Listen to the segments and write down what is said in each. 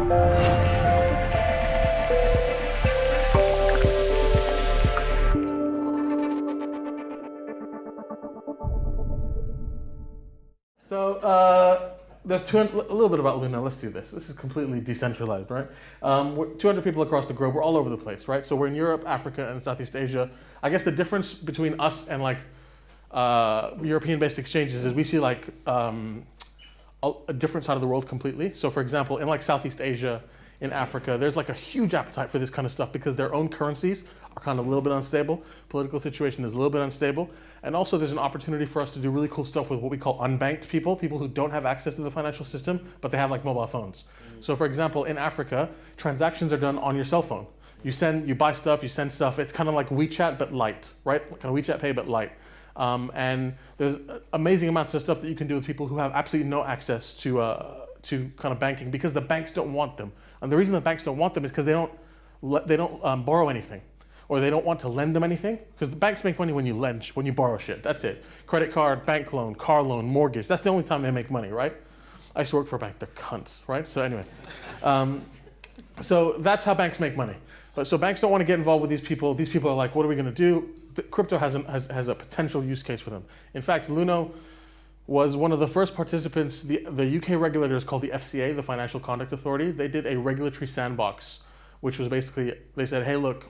So there's a little bit about Luno. Let's do this. This is completely decentralized, right? We're 200 people across the globe. We're all over the place, right? So we're in Europe, Africa, and Southeast Asia. I guess the difference between us and like European-based exchanges is we see like a different side of the world completely. So for example, in like Southeast Asia, in Africa, there's like a huge appetite for this kind of stuff because their own currencies are kind of a little bit unstable. Political situation is a little bit unstable. And also there's an opportunity for us to do really cool stuff with what we call unbanked people who don't have access to the financial system, but they have like mobile phones. So for example, in Africa, transactions are done on your cell phone. You buy stuff, you send stuff. It's kind of like WeChat, but light, right? Kind of WeChat Pay, but light. And there's amazing amounts of stuff that you can do with people who have absolutely no access to kind of banking because the banks don't want them. And the reason the banks don't want them is because they don't borrow anything, or they don't want to lend them anything, because the banks make money when you borrow shit. That's it. Credit card, bank loan, car loan, mortgage. That's the only time they make money, right? I used to work for a bank. They're cunts, right? So anyway, so that's how banks make money. But so banks don't want to get involved with these people. These people are like, what are we going to do? Crypto has a potential use case for them. In fact, Luno was one of the first participants. The UK regulator is called the FCA, the Financial Conduct Authority. They did a regulatory sandbox, which was basically, they said, hey, look,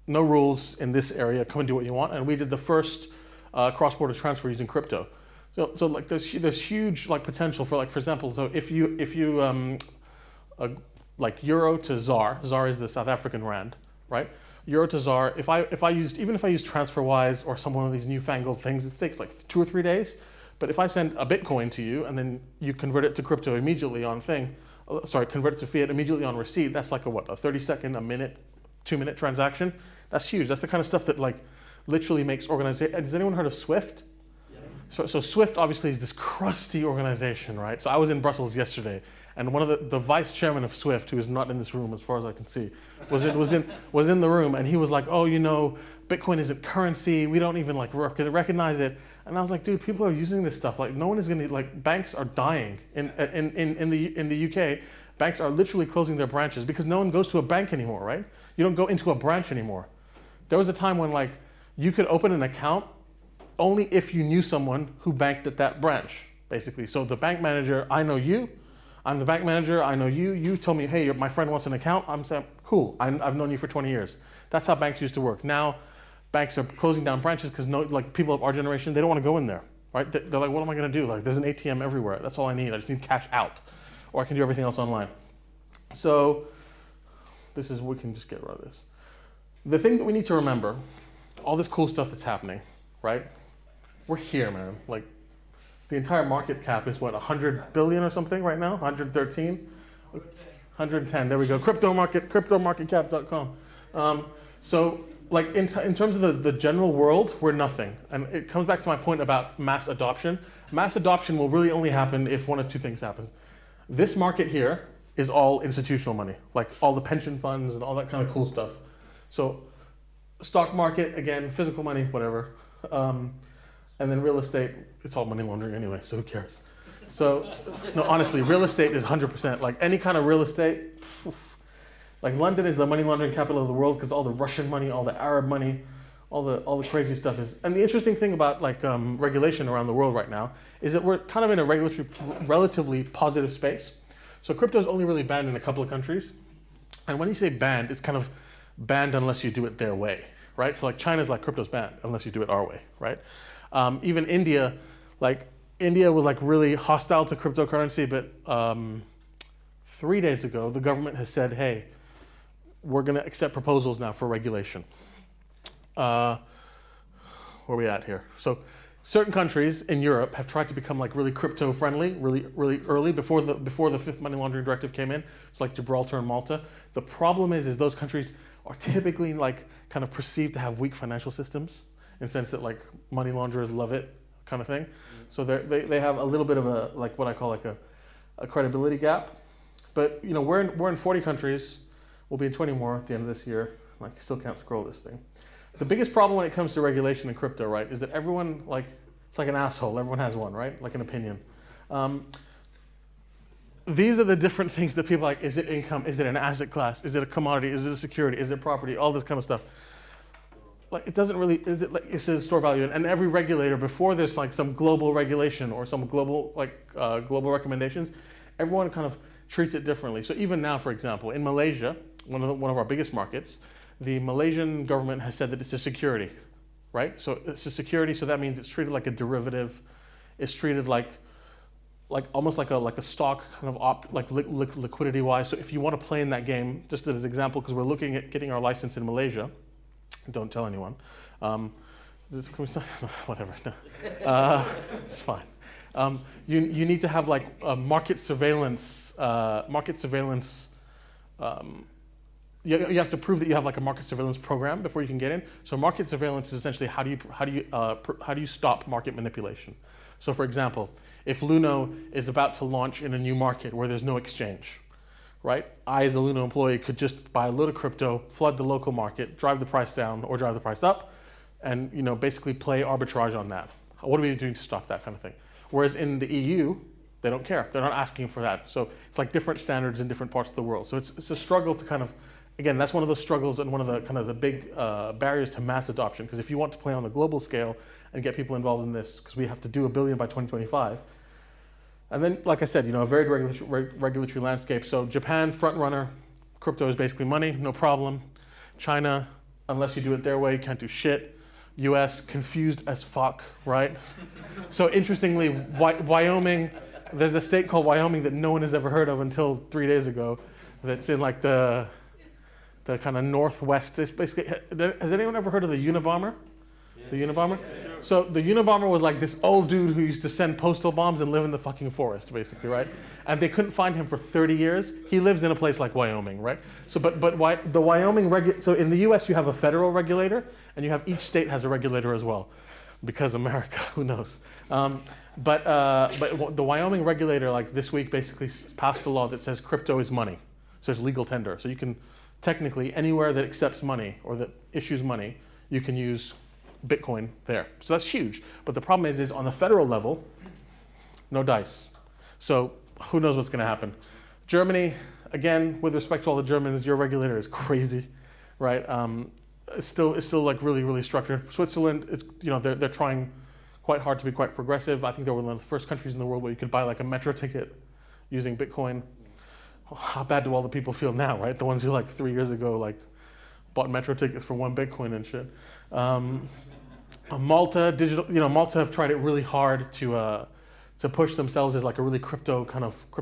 no rules in this area, come and do what you want. And we did the first cross-border transfer using crypto. So like there's huge like potential for like, for example, so if you like euro to ZAR is the South African rand, right? Euro to ZAR, if I used TransferWise or some one of these newfangled things, it takes like 2 or 3 days. But if I send a Bitcoin to you and then you convert it to crypto immediately on convert it to fiat immediately on receipt, that's like a 30-second, a minute, 2-minute transaction. That's huge. That's the kind of stuff that like literally makes organization. Has anyone heard of Swift? Yeah. So Swift obviously is this crusty organization, right? So I was in Brussels yesterday, and one of the vice chairman of Swift, who is not in this room as far as I can see, was in the room, and he was like, oh, Bitcoin isn't currency. We don't even like recognize it. And I was like, dude, people are using this stuff. Like, no one is going to, like, banks are dying in the UK. Banks are literally closing their branches because no one goes to a bank anymore, right? You don't go into a branch anymore. There was a time when, like, you could open an account only if you knew someone who banked at that branch, basically. So the bank manager, I know you. I'm the bank manager, I know you. You told me, hey, my friend wants an account. I'm saying, cool, I've known you for 20 years. That's how banks used to work. Now, banks are closing down branches because people of our generation, they don't want to go in there, right? They're like, what am I going to do? Like, there's an ATM everywhere. That's all I need. I just need cash out, or I can do everything else online. So we can just get rid of this. The thing that we need to remember, all this cool stuff that's happening, right? We're here, man. Like, the entire market cap is what, 100 billion or something right now? 113? 110. There we go. cryptomarketcap.com. So, like in terms of the general world, we're nothing. And it comes back to my point about mass adoption. Mass adoption will really only happen if one of two things happens. This market here is all institutional money, like all the pension funds and all that kind of cool stuff. So stock market, again, physical money, whatever. And then real estate, it's all money laundering anyway, so who cares? So, no, honestly, real estate is 100%. Like any kind of real estate, like London is the money laundering capital of the world because all the Russian money, all the Arab money, all the crazy stuff is. And the interesting thing about like regulation around the world right now is that we're kind of in a relatively positive space. So crypto is only really banned in a couple of countries. And when you say banned, it's kind of banned unless you do it their way, right? So like China's like crypto's banned unless you do it our way, right? Even India was like really hostile to cryptocurrency, but 3 days ago, the government has said, hey, we're going to accept proposals now for regulation. Where are we at here? So certain countries in Europe have tried to become like really crypto friendly, really early before the fifth money laundering directive came in. It's like Gibraltar and Malta. The problem is those countries are typically like kind of perceived to have weak financial systems in the sense that like money launderers love it kind of thing. So they have a little bit of a, like what I call like a credibility gap. But you know, we're in 40 countries. We'll be in 20 more at the end of this year. I still can't scroll this thing. The biggest problem when it comes to regulation in crypto, right, is that everyone, like, it's like an asshole. Everyone has one, right? Like an opinion. these are the different things that people are like, is it income? Is it an asset class? Is it a commodity? Is it a security? Is it property? All this kind of stuff. Like, it doesn't really, is it like, it says store value, and every regulator, before there's like some global regulation or some global, global recommendations, everyone kind of treats it differently. So even now, for example, in Malaysia, one of our biggest markets, the Malaysian government has said that it's a security, right? So it's a security, so that means it's treated like a derivative. It's treated like almost like a stock kind of liquidity wise. So if you want to play in that game, just as an example, because we're looking at getting our license in Malaysia, don't tell anyone. Whatever, no. It's fine. You need to have like a market surveillance. You have to prove that you have like a market surveillance program before you can get in. So market surveillance is essentially how do you stop market manipulation. So for example, if Luno is about to launch in a new market where there's no exchange, right? I, as a Luno employee, could just buy a load of crypto, flood the local market, drive the price down or drive the price up, and basically play arbitrage on that. What are we doing to stop that kind of thing? Whereas in the EU, they don't care. They're not asking for that. So it's like different standards in different parts of the world. So it's a struggle to kind of, again, that's one of those struggles and one of the kind of the big barriers to mass adoption. Because if you want to play on the global scale and get people involved in this, because we have to do 1 billion by 2025. And then, like I said, a very regulatory landscape. So Japan, front runner, crypto is basically money, no problem. China, unless you do it their way, you can't do shit. US, confused as fuck, right? So interestingly, Wyoming, there's a state called Wyoming that no one has ever heard of until 3 days ago. That's in like the kind of northwest. It's basically, has anyone ever heard of the Unabomber? The Unabomber? So the Unabomber was like this old dude who used to send postal bombs and live in the fucking forest, basically, right? And they couldn't find him for 30 years. He lives in a place like Wyoming, right? So, but why the Wyoming so in the U.S. you have a federal regulator, and you have each state has a regulator as well, because America, who knows? But the Wyoming regulator, like this week, basically passed a law that says crypto is money, so it's legal tender. So you can technically anywhere that accepts money or that issues money, you can use Bitcoin there. So that's huge. But the problem is on the federal level, no dice. So who knows what's going to happen? Germany, again, with respect to all the Germans, your regulator is crazy, right? It's still like really structured. Switzerland, it's, they're trying quite hard to be quite progressive. I think they were one of the first countries in the world where you could buy like a metro ticket using Bitcoin. How bad do all the people feel now, right? The ones who like 3 years ago like bought metro tickets for 1 Bitcoin and shit. Malta, Malta have tried it really hard to push themselves as like a really crypto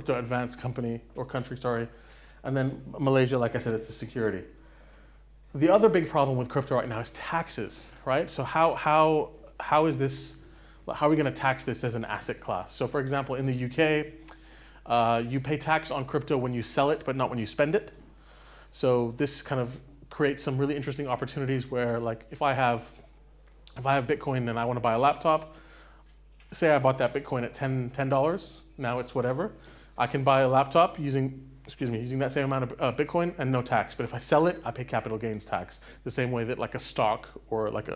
advanced company or country, sorry. And then Malaysia, like I said, it's the security. The other big problem with crypto right now is taxes, right? So how are we going to tax this as an asset class? So for example, in the UK, you pay tax on crypto when you sell it, but not when you spend it. So this kind of creates some really interesting opportunities where, like, if I have Bitcoin and I want to buy a laptop, say I bought that Bitcoin at $10, now it's whatever. I can buy a laptop using that same amount of Bitcoin and no tax. But if I sell it, I pay capital gains tax the same way that like a stock or like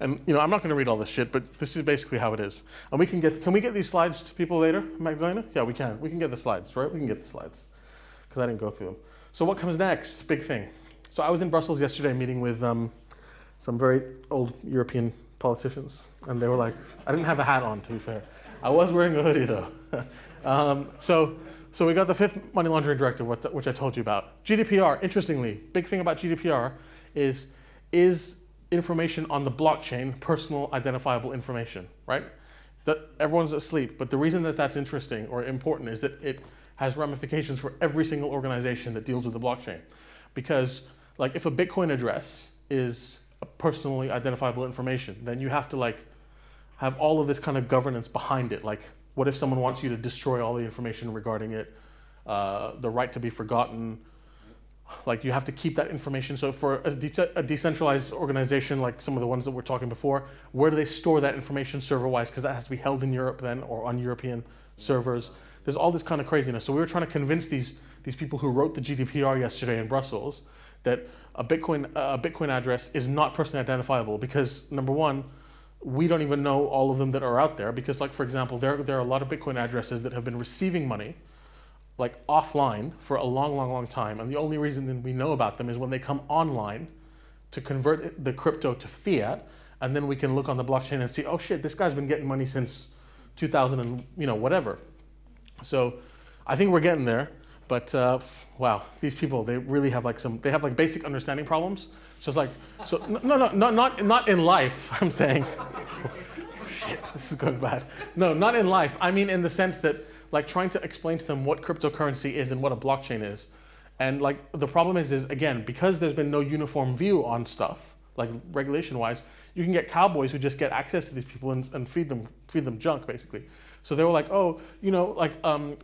I'm not going to read all this shit, but this is basically how it is. And can we get these slides to people later, Magdalena? Yeah, we can. We can get the slides, right? We can get the slides because I didn't go through them. So what comes next? Big thing. So I was in Brussels yesterday meeting with some very old European politicians, and they were like, I didn't have a hat on, to be fair. I was wearing a hoodie though. So we got the 5th money laundering directive, which I told you about. GDPR, interestingly, big thing about GDPR is information on the blockchain personal identifiable information, right? That everyone's asleep, but the reason that that's interesting or important is that it has ramifications for every single organization that deals with the blockchain. Because like if a Bitcoin address is a personally identifiable information, then you have to like have all of this kind of governance behind it. Like what if someone wants you to destroy all the information regarding it, the right to be forgotten, like you have to keep that information. So for a decentralized organization like some of the ones that we're talking before, where do they store that information server-wise? Because that has to be held in Europe then or on European servers. There's all this kind of craziness. So we were trying to convince these people who wrote the GDPR yesterday in Brussels that a Bitcoin address is not personally identifiable because number one, we don't even know all of them that are out there because like for example, there are a lot of Bitcoin addresses that have been receiving money like offline for a long time, and the only reason that we know about them is when they come online to convert the crypto to fiat, and then we can look on the blockchain and see, oh shit, this guy's been getting money since 2000 and whatever. So I think we're getting there, but wow, these people, they really have like they have like basic understanding problems. So it's like, not in life, I'm saying. Shit, this is going bad. No, not in life. I mean in the sense that like trying to explain to them what cryptocurrency is and what a blockchain is. And like the problem is again, because there's been no uniform view on stuff, like regulation wise, you can get cowboys who just get access to these people and feed them junk basically. So they were like, oh, someone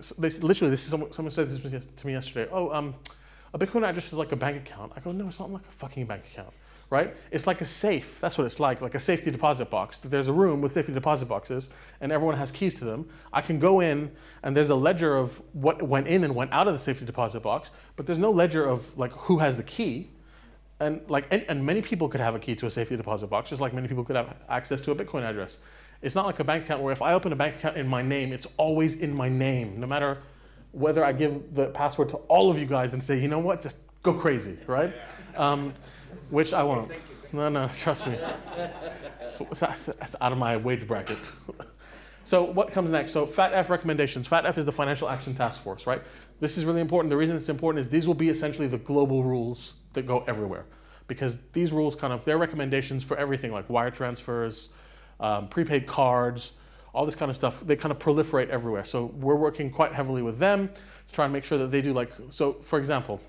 said this to me yesterday. Oh, a Bitcoin address is like a bank account. I go, no, it's not like a fucking bank account, right? It's like a safe. That's what it's like a safety deposit box. There's a room with safety deposit boxes, and everyone has keys to them. I can go in, and there's a ledger of what went in and went out of the safety deposit box, but there's no ledger of like who has the key. And many people could have a key to a safety deposit box, just like many people could have access to a Bitcoin address. It's not like a bank account where if I open a bank account in my name, it's always in my name, no matter whether I give the password to all of you guys and say, you know what, just go crazy, right? Which I won't. No, trust me. So that's out of my wage bracket. So what comes next? So FATF recommendations. FATF is the Financial Action Task Force, right? This is really important. The reason it's important is these will be essentially the global rules that go everywhere, because these rules they're recommendations for everything like wire transfers, prepaid cards, all this kind of stuff. They kind of proliferate everywhere. So we're working quite heavily with them to try and make sure that they do so for example,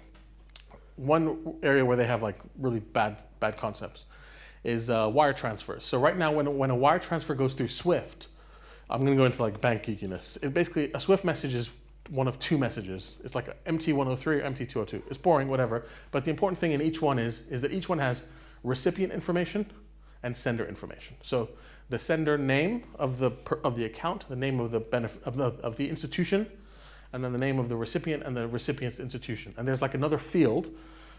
one area where they have like really bad concepts is wire transfers. So right now when a wire transfer goes through SWIFT, I'm going to go into like bank geekiness. Basically a SWIFT message is one of two messages. It's like a MT103 or MT202. It's boring, whatever. But the important thing in each one is that each one has recipient information and sender information. So the sender name of the account, the name of the institution, and then the name of the recipient and the recipient's institution. And there's like another field,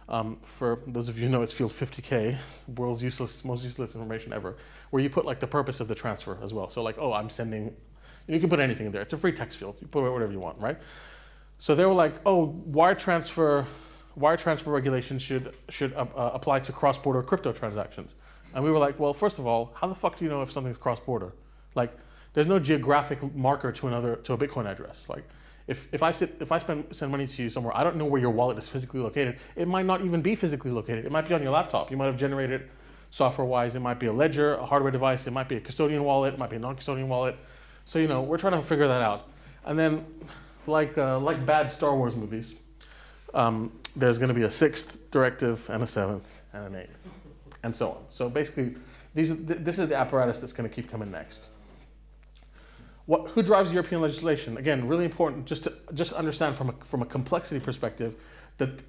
for those of you who know it's field 50K, world's most useless information ever, where you put like the purpose of the transfer as well. So like, oh, I'm sending. You can put anything in there. It's a free text field. You put whatever you want, right? So they were like, oh, wire transfer regulations should apply to cross-border crypto transactions. And we were like, well, first of all, how the fuck do you know if something's cross-border? Like, there's no geographic marker to a Bitcoin address. Like, if I send money to you somewhere, I don't know where your wallet is physically located. It might not even be physically located. It might be on your laptop. You might have generated software-wise. It might be a ledger, a hardware device. It might be a custodian wallet. It might be a non-custodian wallet. So we're trying to figure that out. And then, like bad Star Wars movies, there's going to be a 6th directive and a 7th and an 8th, and so on. So basically, this is the apparatus that's going to keep coming next. Who drives European legislation? Again, really important just to understand from a complexity perspective that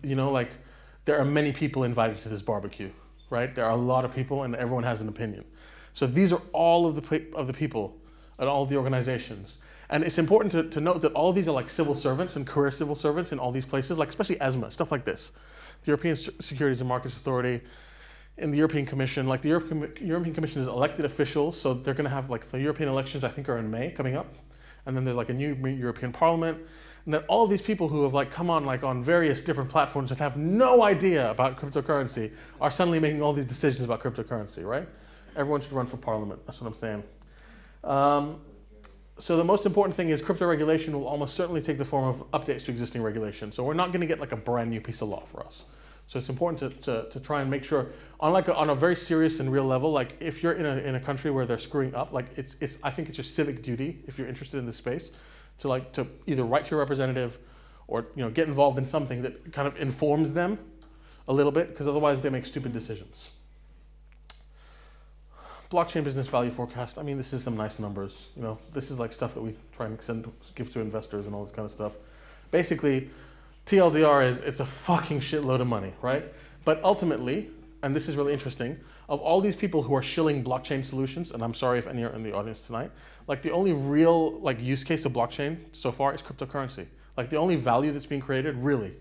there are many people invited to this barbecue, right? There are a lot of people, and everyone has an opinion. So these are all of the people and all of the organizations. And it's important to note that all of these are like civil servants and career civil servants in all these places, like especially ESMA, stuff like this. The European Securities and Markets Authority, in the European Commission, like the European Commission is elected officials, so they're gonna have like the European elections, I think are in May coming up. And then there's like a new European Parliament. And then all of these people who have like come on like on various different platforms and have no idea about cryptocurrency are suddenly making all these decisions about cryptocurrency, right? Everyone should run for parliament, that's what I'm saying. So the most important thing is crypto regulation will almost certainly take the form of updates to existing regulation. So we're not going to get like a brand new piece of law for us. So it's important to try and make sure on a very serious and real level, like if you're in a country where they're screwing up, like I think it's your civic duty, if you're interested in this space, to either write to your representative or get involved in something that kind of informs them a little bit, because otherwise they make stupid decisions. Blockchain business value forecast. I mean, this is some nice numbers. This is like stuff that we try and give to investors and all this kind of stuff. Basically, TLDR it's a fucking shitload of money, right? But ultimately, and this is really interesting, of all these people who are shilling blockchain solutions, and I'm sorry if any are in the audience tonight, like the only real like use case of blockchain so far is cryptocurrency. Like the only value that's being created, really,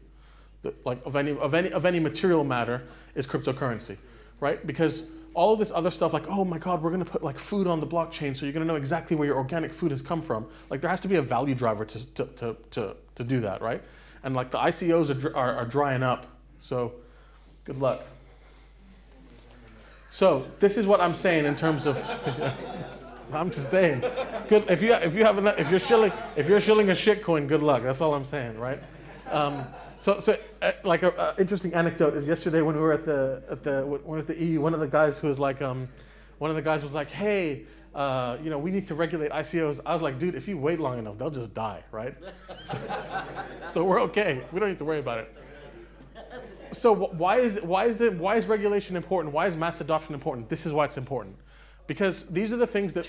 of any material matter, is cryptocurrency, right? Because all of this other stuff, like, oh my God, we're going to put like food on the blockchain, so you're going to know exactly where your organic food has come from. Like, there has to be a value driver to do that, right? And like the ICOs are drying up, so good luck. So this is what I'm saying in terms of. I'm just saying, good. If you're shilling a shitcoin, good luck. That's all I'm saying, right? Like a interesting anecdote is yesterday when we were at the EU, one of the guys was like, hey, we need to regulate ICOs. I was like, dude, if you wait long enough, they'll just die, right? So we're okay. We don't need to worry about it. So why is regulation important? Why is mass adoption important? This is why it's important. Because these are the things that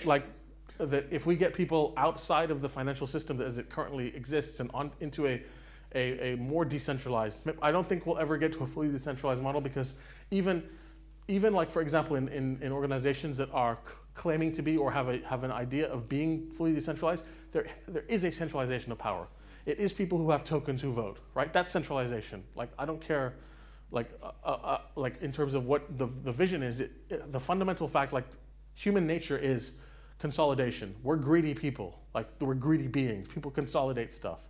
if we get people outside of the financial system as it currently exists and into a more decentralized, I don't think we'll ever get to a fully decentralized model, because even like, for example, in organizations that are claiming to be or have an idea of being fully decentralized, there is a centralization of power. It is people who have tokens who vote, right? That's centralization. Like, I don't care, like in terms of what the vision is. The fundamental fact, like, human nature is consolidation. We're greedy people. Like, we're greedy beings. People consolidate stuff,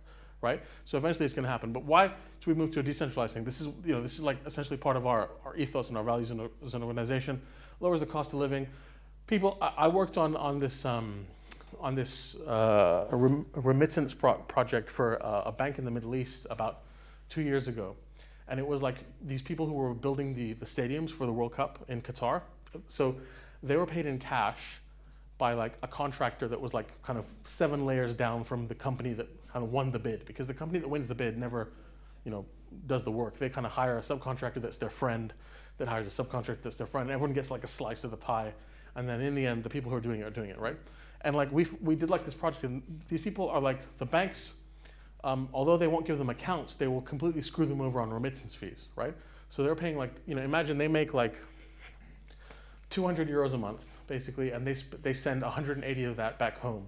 right? So eventually it's going to happen. But why should we move to a decentralized thing? This is like essentially part of our ethos and our values as an organization. Lowers the cost of living. People, I worked on this remittance project for a bank in the Middle East about 2 years ago. And it was like these people who were building the stadiums for the World Cup in Qatar. So they were paid in cash by like a contractor that was like kind of 7 layers down from the company that kind of won the bid, because the company that wins the bid never, does the work. They kind of hire a subcontractor that's their friend, that hires a subcontractor that's their friend, and everyone gets like a slice of the pie. And then in the end, the people who are doing it, right? And like we did like this project, and these people are like, the banks, although they won't give them accounts, they will completely screw them over on remittance fees, right? So they're paying like, imagine they make like 200 euros a month, basically, and they send 180 of that back home.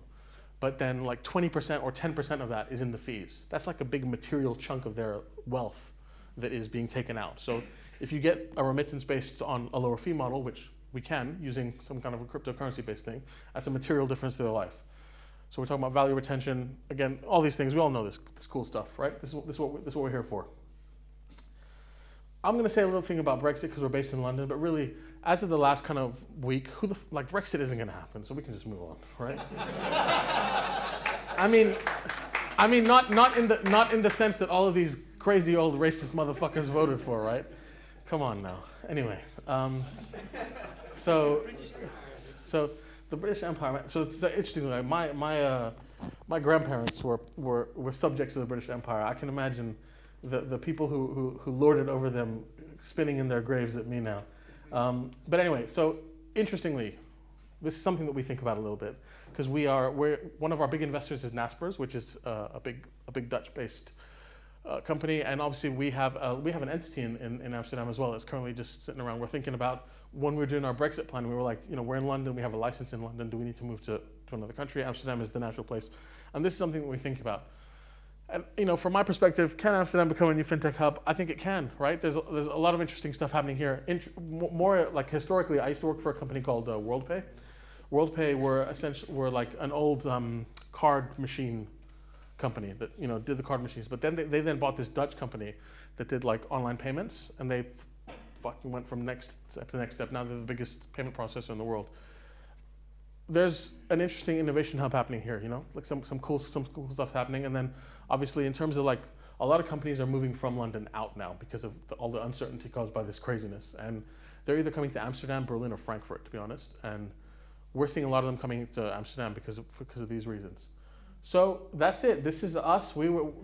But then like 20% or 10% of that is in the fees. That's like a big material chunk of their wealth that is being taken out. So if you get a remittance based on a lower fee model, which we can, using some kind of a cryptocurrency based thing, that's a material difference to their life. So we're talking about value retention, again, all these things. We all know this cool stuff, right? This is what we're here for. I'm going to say a little thing about Brexit because we're based in London, but really, as of the last kind of week, Brexit isn't going to happen, so we can just move on, right? I mean, not in the sense that all of these crazy old racist motherfuckers voted for, right? Come on now. Anyway, so the British Empire. So it's interesting. Like my grandparents were subjects of the British Empire. I can imagine the people who lorded over them spinning in their graves at me now. But anyway, so interestingly, this is something that we think about a little bit, because we're one of our big investors is Naspers, which is a big Dutch-based company, and obviously we have an entity in Amsterdam as well. It's currently just sitting around. We're thinking about, when we were doing our Brexit plan, we were like, we're in London, we have a license in London. Do we need to move to another country? Amsterdam is the natural place, and this is something that we think about. And from my perspective, can Amsterdam become a new fintech hub? I think it can, right? There's a lot of interesting stuff happening here. More like historically, I used to work for a company called WorldPay. WorldPay were like an old card machine company that did the card machines, but then they then bought this Dutch company that did like online payments, and they fucking went from next step to next step. Now they're the biggest payment processor in the world. There's an interesting innovation hub happening here, like some cool stuff happening. And then obviously in terms of like, a lot of companies are moving from London out now because of all the uncertainty caused by this craziness, and they're either coming to Amsterdam, Berlin, or Frankfurt, to be honest. And we're seeing a lot of them coming to Amsterdam because of these reasons. So that's it. This is us.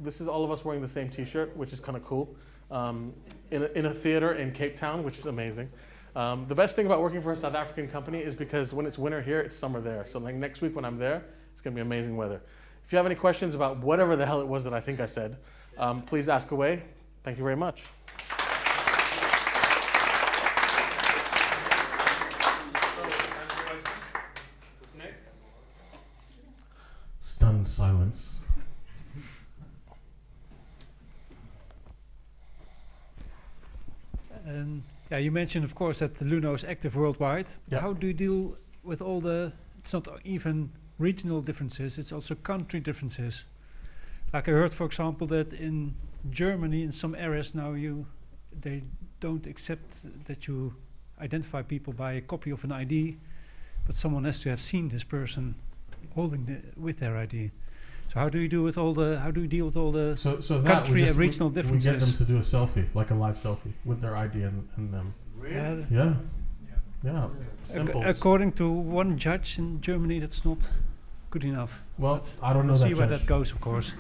This is all of us wearing the same T-shirt, which is kind of cool, in a theater in Cape Town, which is amazing. The best thing about working for a South African company is because when it's winter here, it's summer there. So like next week when I'm there, it's going to be amazing weather. If you have any questions about whatever the hell it was that I think I said, please ask away. Thank you very much. What's next? Stunned silence. And you mentioned, of course, that the Luno is active worldwide. Yeah. How do you deal with all the? It's not even regional differences; it's also country differences. Like I heard, for example, that in Germany, in some areas now, they don't accept that you identify people by a copy of an ID, but someone has to have seen this person holding with their ID. So how do you deal with all the? How do you deal with all the country and regional differences? We get them to do a selfie, like a live selfie, with their ID and them. Really? Yeah. Simple. According to one judge in Germany, that's not good enough. Well, but I don't know we'll that see where judge. that goes, of course.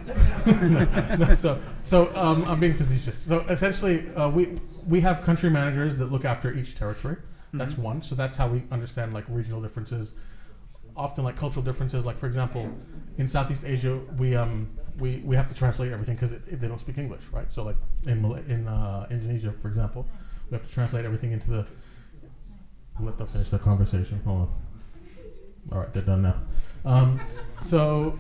I'm being facetious. So essentially, we have country managers that look after each territory. That's one. So that's how we understand like regional differences, often like cultural differences. Like for example, in Southeast Asia, we have to translate everything because they don't speak English, right? So like in Indonesia, for example, we have to translate everything into the. Let them finish the conversation. Hold on. All right, they're done now. So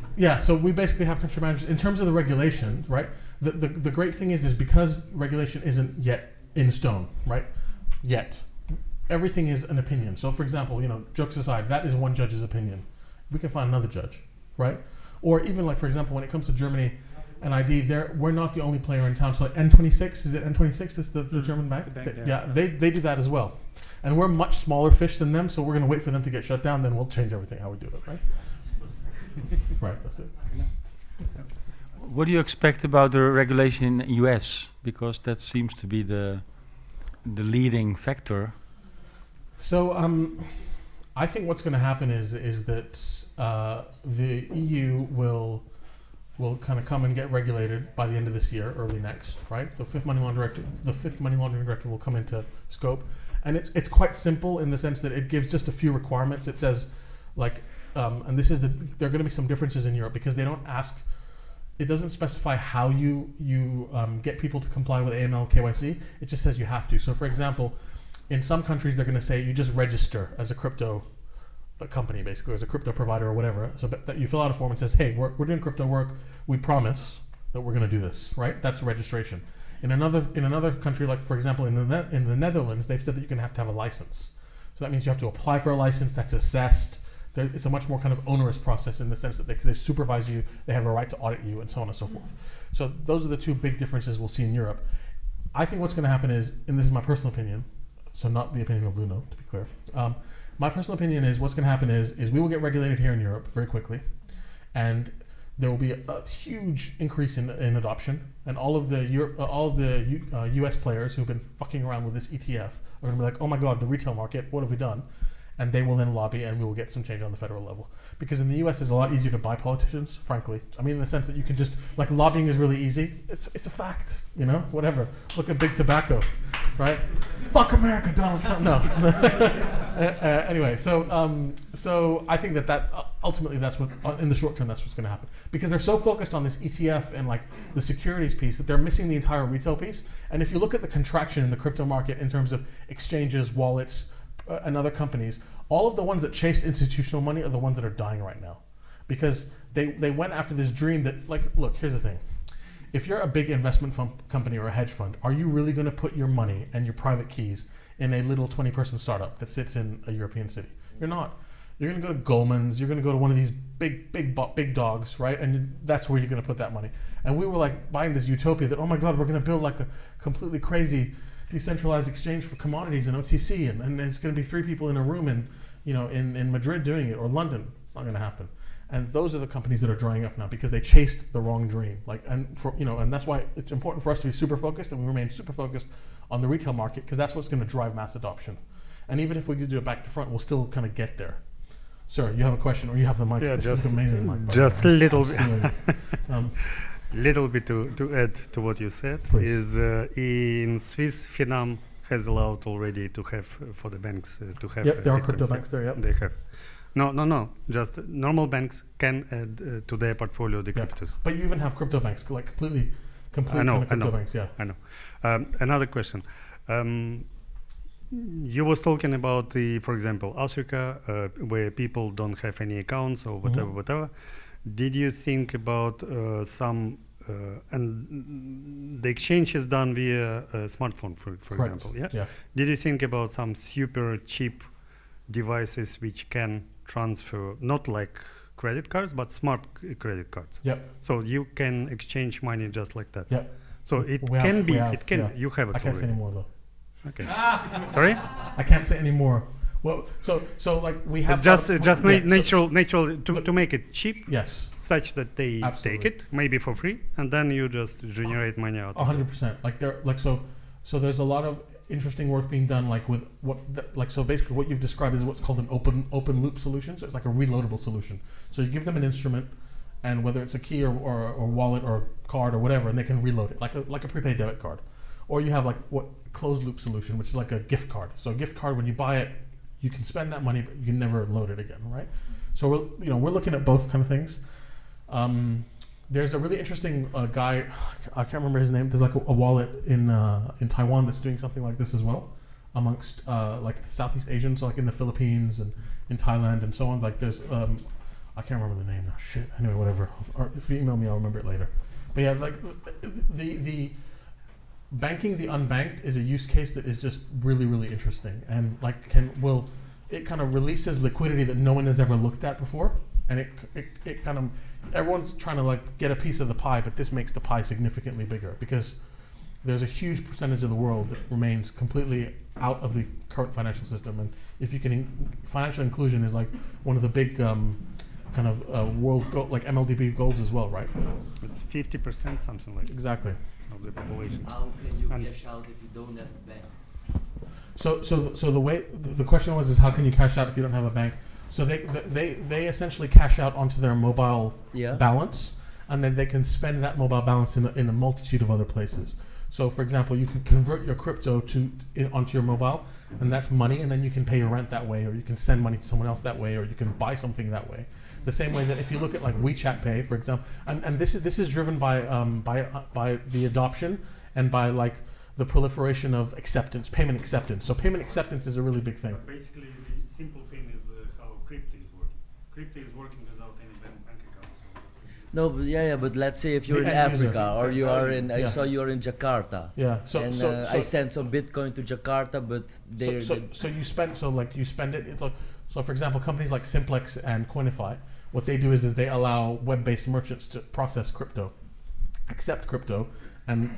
we basically have country managers in terms of the regulation, right? The great thing is because regulation isn't yet in stone, right? Yet, everything is an opinion. So, for example, jokes aside, that is one judge's opinion. We can find another judge, right? Or even like, for example, when it comes to Germany and ID, we're not the only player in town. So, like N26, is it N26? Is the German bank? They do that as well. And we're much smaller fish than them, so we're going to wait for them to get shut down, then we'll change everything how we do it, right? Right, that's it. What do you expect about the regulation in the US? Because that seems to be the leading factor. So I think what's going to happen is that the EU will kind of come and get regulated by the end of this year, early next, right? The fifth money laundering directive will come into scope. And it's quite simple in the sense that it gives just a few requirements. It says, like, and this is there are going to be some differences in Europe because they don't ask. It doesn't specify how you get people to comply with AML KYC. It just says you have to. So, for example, in some countries they're going to say you just register as a crypto company, basically, as a crypto provider or whatever. So that you fill out a form and says, hey, we're doing crypto work. We promise that we're going to do this, right? That's registration. In another country, like for example in the Netherlands, they've said that you're going to have a license. So that means you have to apply for a license that's assessed. It's a much more kind of onerous process in the sense that they supervise you, they have a right to audit you, and so on and so forth. So those are the two big differences we'll see in Europe. I think what's going to happen is, and this is my personal opinion, so not the opinion of Luno, to be clear. My personal opinion is what's going to happen is we will get regulated here in Europe very quickly, and there will be a huge increase in adoption, and all of the US players who've been fucking around with this ETF are going to be like, oh my god, the retail market, what have we done? And they will then lobby, and we will get some change on the federal level. Because in the US, it's a lot easier to buy politicians, frankly. I mean, in the sense that you can just, like, lobbying is really easy. It's a fact, whatever. Look at big tobacco, right? Fuck America, Donald Trump. No. Anyway, so I think that ultimately that's what, in the short term, that's what's going to happen. Because they're so focused on this ETF and like the securities piece that they're missing the entire retail piece. And if you look at the contraction in the crypto market in terms of exchanges, wallets, and other companies, all of the ones that chased institutional money are the ones that are dying right now, because they went after this dream that, like, look, here's the thing. If you're a big investment company or a hedge fund, are you really going to put your money and your private keys in a little 20-person startup that sits in a European city? You're not. You're going to go to Goldman's, you're going to go to one of these big dogs, right? And that's where you're going to put that money. And we were like buying this utopia that, oh my God, we're going to build like a completely crazy decentralized exchange for commodities and OTC, and it's going to be 3 people in a room in Madrid doing it, or London. It's not going to happen. And those are the companies that are drying up now because they chased the wrong dream. And that's why it's important for us to be super focused, and we remain super focused on the retail market, because that's what's going to drive mass adoption. And even if we could do it back to front, we'll still kind of get there. Sir, you have a question, or you have the mic? Yeah, this is amazing mic. Just a little bit. Little bit to add to what you said. Please. Is in Swiss, Finam has allowed already to have for the banks to have. Yep, there are crypto banks there. Yep. They have. No. Just normal banks can add to their portfolio the cryptos. But you even have crypto banks, like complete I know. banks. Yeah. I know. Another question. You was talking about for example, Africa, where people don't have any accounts or whatever. Did you think about some and the exchange is done via a smartphone, for Correct. example. Yeah. Yeah. Did you think about some super cheap devices which can transfer, not like credit cards, but smart credit cards? Yep. So you can exchange money just like that. Yep. So it We can have- be, we have, it can. yeah. You have it I can't say already. anymore though. Okay. Sorry. I can't say anymore. Well, so like we have. It's just yeah, so- natural to make it cheap, Yes. such that they Absolutely. take it maybe for free, and then you just generate money out. of it. 100%. Like there, like so there's a lot of interesting work being done, like with like so basically what you've described is what's called an open loop solution. So it's like a reloadable solution. So you give them an instrument, and whether it's a key or wallet or card or whatever, and they can reload it like a prepaid debit card. Or you have like what closed loop solution, which is like a gift card. So a gift card, when you buy it, you can spend that money, but you can never load it again, right? So we're looking at both kind of things. There's a really interesting guy, I can't remember his name. There's like a wallet in Taiwan that's doing something like this as well, amongst like Southeast Asians, so like in the Philippines and in Thailand and so on. Like there's I can't remember the name now. Shit. Anyway, whatever. Or if you email me, I'll remember it later. But yeah, like the banking the unbanked is a use case that is just really, really interesting, and like it kind of releases liquidity that no one has ever looked at before, and it kind of, everyone's trying to like get a piece of the pie, but this makes the pie significantly bigger because there's a huge percentage of the world that remains completely out of the current financial system, and if you can, financial inclusion is like one of the big kind of world like MLDB goals as well, right? It's 50%, something like Exactly. of the population. How can you And- cash out if you don't have a bank? So the way the question was is how can you cash out if you don't have a bank? So they essentially cash out onto their mobile Yeah. balance, and then they can spend that mobile balance in a multitude of other places. So for example, you can convert your crypto onto your mobile, and that's money, and then you can pay your rent that way, or you can send money to someone else that way, or you can buy something that way. The same way that if you look at like WeChat Pay, for example, and this is driven by the adoption and by like the proliferation of payment acceptance. So payment acceptance is a really big thing. Basically, the simple thing is how crypto is working. Crypto is working without any bank account. No, but yeah, but let's say if you're The in end user. Africa or you are in, I Yeah. saw you're in Jakarta, Yeah. I sent some Bitcoin to Jakarta, but they're So you spend it. It's like, so for example, companies like Simplex and Coinify, what they do is they allow web-based merchants to process crypto, accept crypto, and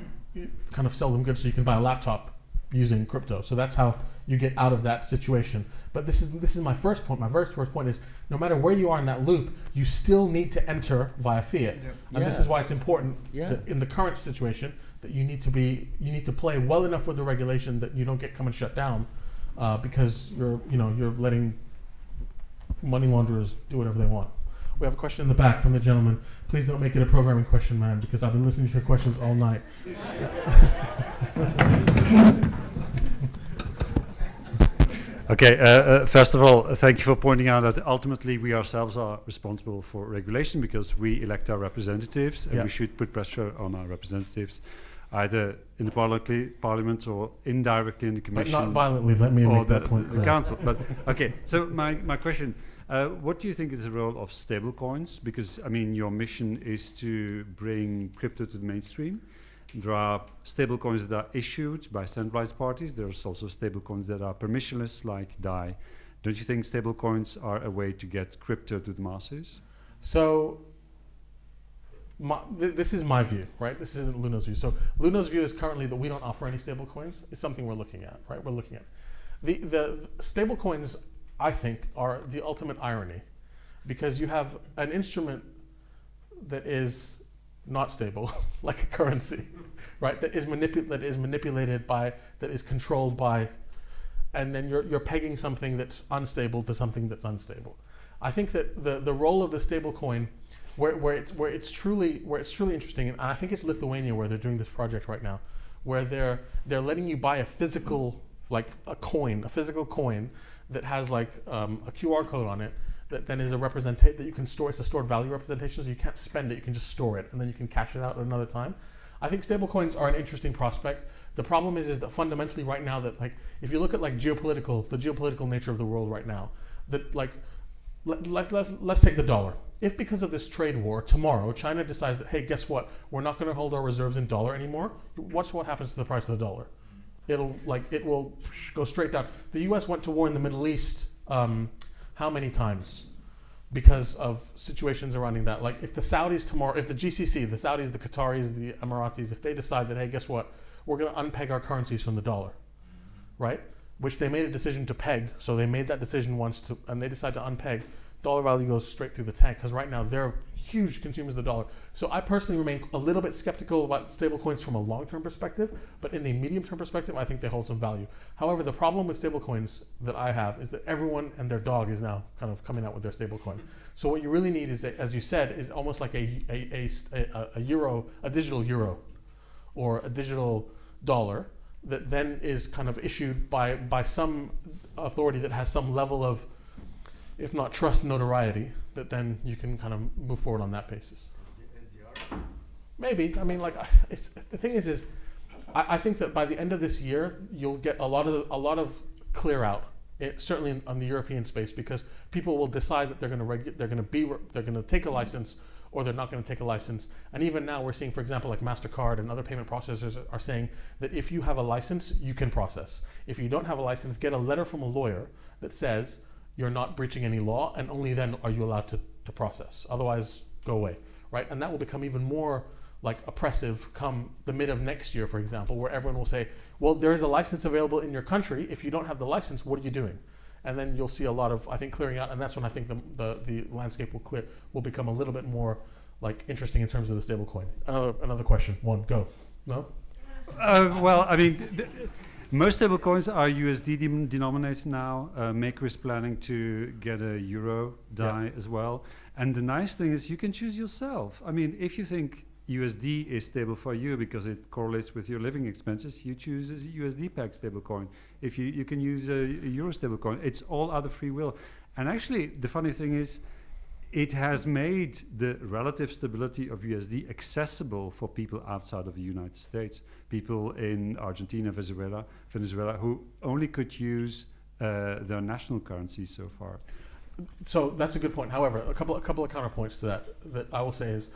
kind of sell them goods so you can buy a laptop using crypto. So that's how you get out of that situation. But this is my first point. My very first point is no matter where you are in that loop, you still need to enter via fiat. And this Yeah. is why it's important Yeah. that in the current situation that you need to play well enough with the regulation that you don't get come and shut down because you're letting money launderers do whatever they want. We have a question in the back from the gentleman. Please don't make it a programming question, man, because I've been listening to your questions all night. Okay, first of all, thank you for pointing out that ultimately we ourselves are responsible for regulation because we elect our representatives and Yeah. we should put pressure on our representatives either in the parliament or indirectly in the But commission. not violently, let me or make that point the clear. council. But okay, so my question, what do you think is the role of stablecoins? Because I mean, your mission is to bring crypto to the mainstream. There are stablecoins that are issued by centralized parties. There's also stablecoins that are permissionless, like DAI. Don't you think stablecoins are a way to get crypto to the masses? So this is my view, right? This isn't Luno's view. So Luno's view is currently that we don't offer any stable coins. It's something we're looking at, right? We're looking at. The stable coins, I think, are the ultimate irony because you have an instrument that is not stable, like a currency, right? That is manipulated by, that is controlled by, and then you're pegging something that's unstable to something that's unstable. I think that the role of the stable coin, where it's truly interesting, and I think it's Lithuania where they're doing this project right now, where they're letting you buy a physical, like a physical coin that has like a QR code on it that then is a representation that you can store. It's a stored value representation, so you can't spend it, you can just store it, and then you can cash it out at another time. I think stablecoins are an interesting prospect. The problem is that fundamentally right now that like if you look at like the geopolitical nature of the world right now, that like let's take the dollar. if because of this trade war tomorrow China decides that, hey, guess what, we're not going to hold our reserves in dollar anymore, watch what happens to the price of the dollar. It will go straight down. The US went to war in the Middle East how many times because of situations surrounding that? Like if the Saudis tomorrow, if the GCC, the Saudis, the Qataris, the Emiratis, if they decide that, hey, guess what, we're going to unpeg our currencies from the dollar, right? Which they made a decision to peg, so they made that decision once, and they decide to unpeg, dollar value goes straight through the tank, because right now they're huge consumers of the dollar. So I personally remain a little bit skeptical about stablecoins from a long-term perspective, but in the medium-term perspective, I think they hold some value. However, the problem with stablecoins that I have is that everyone and their dog is now kind of coming out with their stablecoin. So what you really need is, as you said, is almost like a euro, a digital euro, or a digital dollar that then is kind of issued by some authority that has some level of, if not trust, notoriety, that then you can kind of move forward on that basis. Maybe. I mean, like, the thing is I think that by the end of this year, you'll get a lot of clear out, certainly on the European space, because people will decide that they're going to take a license, or they're not going to take a license. And even now we're seeing, for example, like MasterCard and other payment processors are saying that if you have a license, you can process. If you don't have a license, get a letter from a lawyer that says you're not breaching any law, and only then are you allowed to process. Otherwise, go away, right? And that will become even more like oppressive come the mid of next year, for example, where everyone will say, well, there is a license available in your country. If you don't have the license, what are you doing? And then you'll see a lot of, I think, clearing out, and that's when I think the landscape will become a little bit more like interesting in terms of the stablecoin. Another question. One, go. No? Well, I mean, most stablecoins are USD denominated now. Maker is planning to get a euro DAI as well. And the nice thing is you can choose yourself. I mean, if you think USD is stable for you because it correlates with your living expenses, you choose a USD peg stablecoin. If you can use a euro stablecoin, it's all out of free will. And actually, the funny thing is, it has made the relative stability of USD accessible for people outside of the United States. People in Argentina, Venezuela, who only could use their national currency so far. So that's a good point. However, a couple of counterpoints to that I will say is,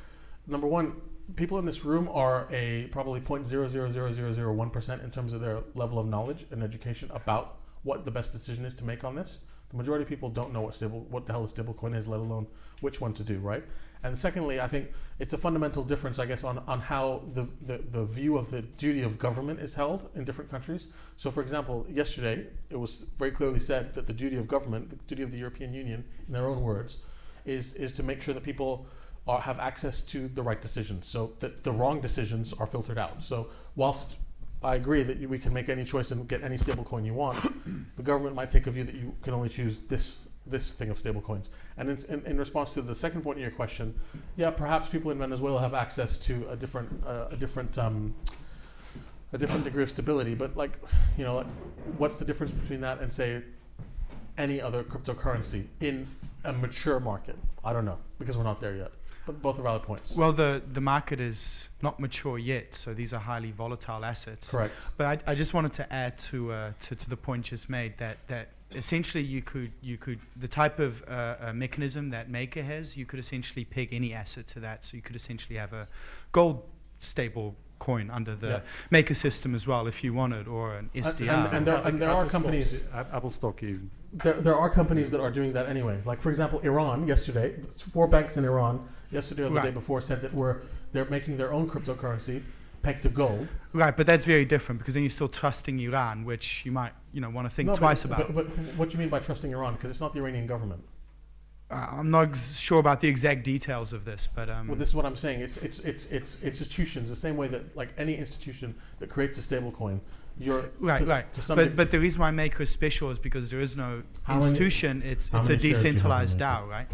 number one, people in this room are probably 0.000001% in terms of their level of knowledge and education about what the best decision is to make on this. The majority of people don't know what the hell a stablecoin is, let alone which one to do, right? And secondly, I think it's a fundamental difference, I guess, on how the view of the duty of government is held in different countries. So, for example, yesterday, it was very clearly said that the duty of government, the duty of the European Union, in their own words, is to make sure that people have access to the right decisions, so that the wrong decisions are filtered out. So whilst I agree that we can make any choice and get any stablecoin you want, the government might take a view that you can only choose this thing of stablecoins. And in response to the second point of your question, yeah, perhaps people in Venezuela have access to a different degree of stability. But like, you know, like, what's the difference between that and say any other cryptocurrency in a mature market? I don't know, because we're not there yet. But both are valid points. Well, the market is not mature yet, so these are highly volatile assets. Correct. But I just wanted to add to the point just made that essentially you could the type of mechanism that Maker has, you could essentially peg any asset to that. So you could essentially have a gold stable coin under the Maker system as well if you wanted, or an SDR. And there are companies. Apple stock even. There are companies that are doing that anyway. Like, for example, Iran yesterday, 4 banks in Iran yesterday or the day before said that they're making their own cryptocurrency pegged to gold. Right, but that's very different, because then you're still trusting Iran, which you might want to think twice about. But what do you mean by trusting Iran? Because it's not the Iranian government. I'm not sure about the exact details of this, but well, this is what I'm saying. It's institutions, the same way that like any institution that creates a stable coin, you're right. But the reason why Maker is special is because there is no institution. It's a decentralized DAO, right?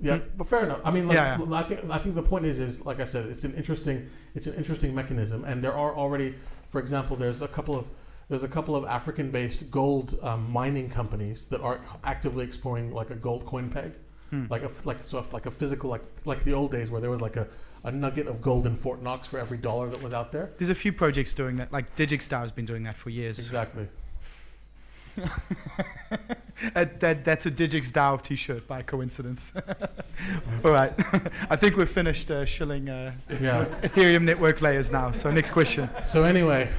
Yeah, but fair enough. I mean, like, I think the point is like I said, it's an interesting mechanism, and there are already, for example, there's a couple of African-based gold mining companies that are actively exploring like a gold coin peg, like a physical, like the old days where there was like a nugget of gold in Fort Knox for every dollar that was out there. There's a few projects doing that, like DigixDAO has been doing that for years. Exactly. That's a Digix DAO T-shirt by coincidence. All right, I think we've finished shilling Yeah. Ethereum network layers now. So next question. So anyway,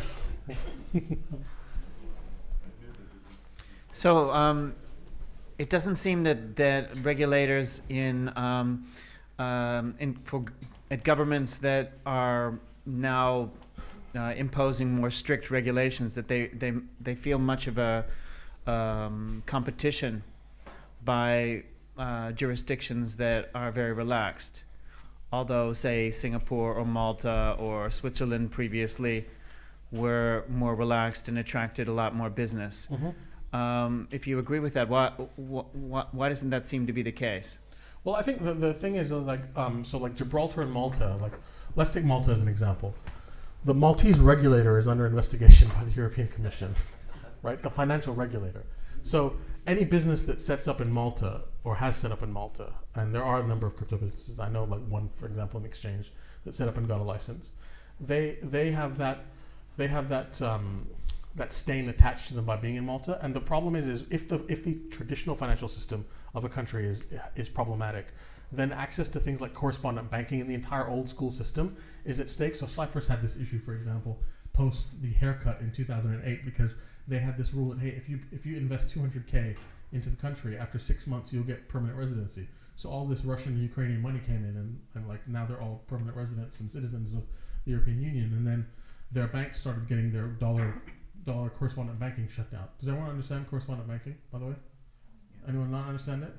So it doesn't seem that regulators at governments that are now imposing more strict regulations, that they feel much of a competition by jurisdictions that are very relaxed. Although, say, Singapore or Malta or Switzerland previously were more relaxed and attracted a lot more business. If you agree with that, why doesn't that seem to be the case? well, I think the thing is like so like Gibraltar and Malta. Like, let's take Malta as an example. The Maltese regulator is under investigation by the European Commission, right? The financial regulator. So any business that sets up in Malta or has set up in Malta, and there are a number of crypto businesses. I know like one, for example, an exchange that set up and got a license. They have that that stain attached to them by being in Malta. And the problem is if the traditional financial system of a country is problematic, then access to things like correspondent banking and the entire old school system is at stake. So Cyprus had this issue, for example, post the haircut in 2008, because they had this rule that, hey, if you invest 200K into the country, after 6 months you'll get permanent residency. So all this Russian and Ukrainian money came in, and like now they're all permanent residents and citizens of the European Union. And then their banks started getting their dollar correspondent banking shut down. Does everyone understand correspondent banking, by the way? Anyone not understand it?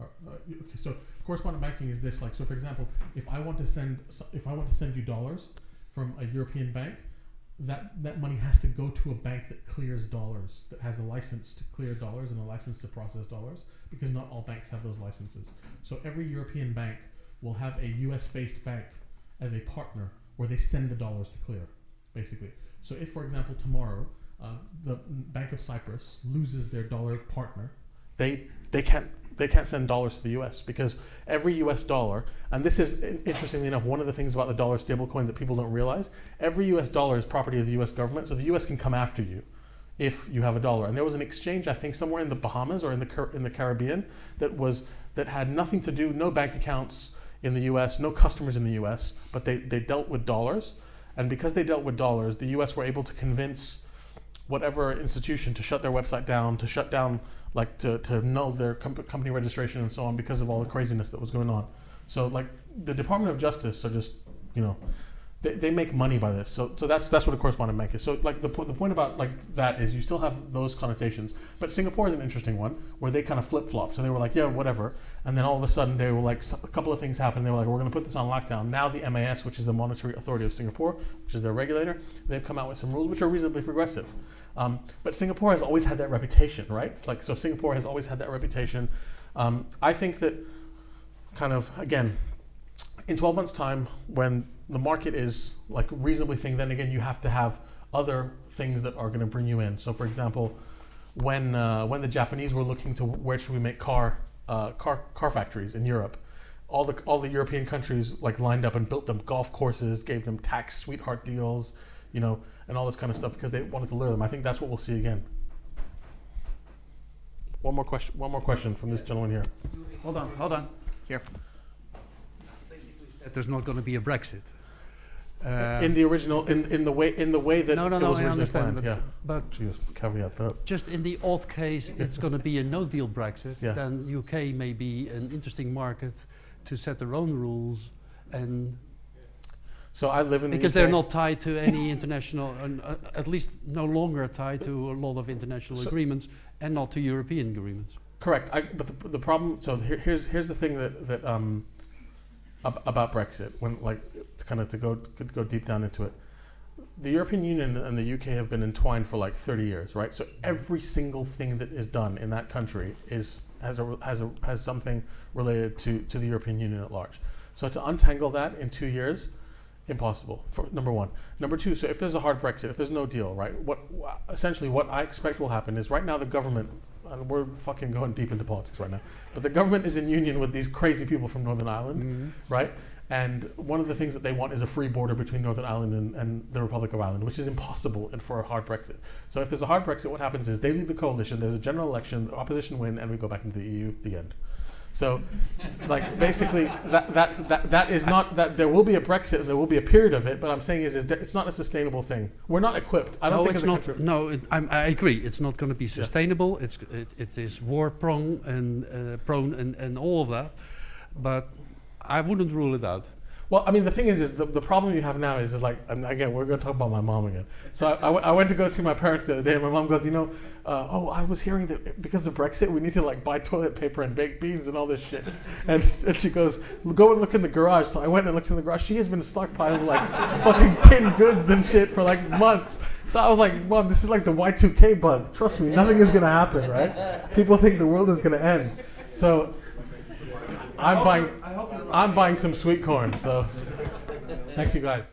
Okay, so correspondent banking is this, like, so for example, if I want to send you dollars from a European bank, that money has to go to a bank that clears dollars, that has a license to clear dollars and a license to process dollars, because not all banks have those licenses. So every European bank will have a US based bank as a partner where they send the dollars to clear, basically. So if, for example, tomorrow the Bank of Cyprus loses their dollar partner, they can't send dollars to the US, because every US dollar, and this is interestingly enough one of the things about the dollar stablecoin that people don't realize, every US dollar is property of the US government, so the US can come after you if you have a dollar. And there was an exchange, I think somewhere in the Bahamas or in the Caribbean, that had nothing to do, no bank accounts in the US, no customers in the US, but they dealt with dollars. And because they dealt with dollars, the US were able to convince whatever institution to shut their website down, to shut down, like to null their company registration and so on, because of all the craziness that was going on. So like the Department of Justice are just, they make money by this. So that's what a correspondent bank is. So like the point about like that is you still have those connotations. But Singapore is an interesting one where they kind of flip-flop. So they were like, yeah, whatever. And then all of a sudden they were like, a couple of things happened. They were like, we're going to put this on lockdown. Now the MAS, which is the Monetary Authority of Singapore, which is their regulator, they've come out with some rules which are reasonably progressive. But Singapore has always had that reputation, right? Like, so Singapore has always had that reputation. I think that kind of, again, in 12 months' time, when the market is like reasonably thing, then again, you have to have other things that are going to bring you in. So, for example, when the Japanese were looking to where should we make car factories in Europe, all the European countries like lined up and built them golf courses, gave them tax sweetheart deals, and all this kind of stuff because they wanted to lure them. I think that's what we'll see again. One more question from this gentleman here. Hold on. Here. That there's not going to be a Brexit. In the original, in the way that No, it was I originally understand, planned, yeah. but Just caveat that. just in the odd case it's going to be a no-deal Brexit, Yeah. then UK may be an interesting market to set their own rules, and So I live in the because UK. they're not tied to any international, at least no longer tied to a lot of international agreements, and not to European agreements. Correct. But the problem. So here's the thing that about Brexit. When like it's kind of to go deep down into it. The European Union and the UK have been entwined for like 30 years, right? So every single thing that is done in that country has something related to the European Union at large. So to untangle that in 2 years, impossible. For number one. Number two. So if there's a hard Brexit, if there's no deal, right? Essentially what I expect will happen is right now the government. And we're fucking going deep into politics right now. But the government is in union with these crazy people from Northern Ireland, right? And one of the things that they want is a free border between Northern Ireland and the Republic of Ireland, which is impossible and for a hard Brexit. So if there's a hard Brexit, what happens is they leave the coalition, there's a general election, the opposition win, and we go back into the EU, the end. So, like, basically, that is not, that there will be a Brexit and there will be a period of it, but I'm saying is it's not a sustainable thing. We're not equipped. I don't No, think it's as a not. country- No, I agree. It's not going to be sustainable. It is war prone and all of that. But I wouldn't rule it out. Well, I mean, the thing is the problem you have now is like, and again, we're going to talk about my mom again. So I went to go see my parents the other day, and my mom goes, I was hearing that because of Brexit, we need to like buy toilet paper and baked beans and all this shit. And she goes, go and look in the garage. So I went and looked in the garage. She has been stockpiling like fucking tinned goods and shit for like months. So I was like, Mom, this is like the Y2K bug. Trust me, nothing is going to happen, right? People think the world is going to end. So I'm buying some sweet corn. So thank you guys.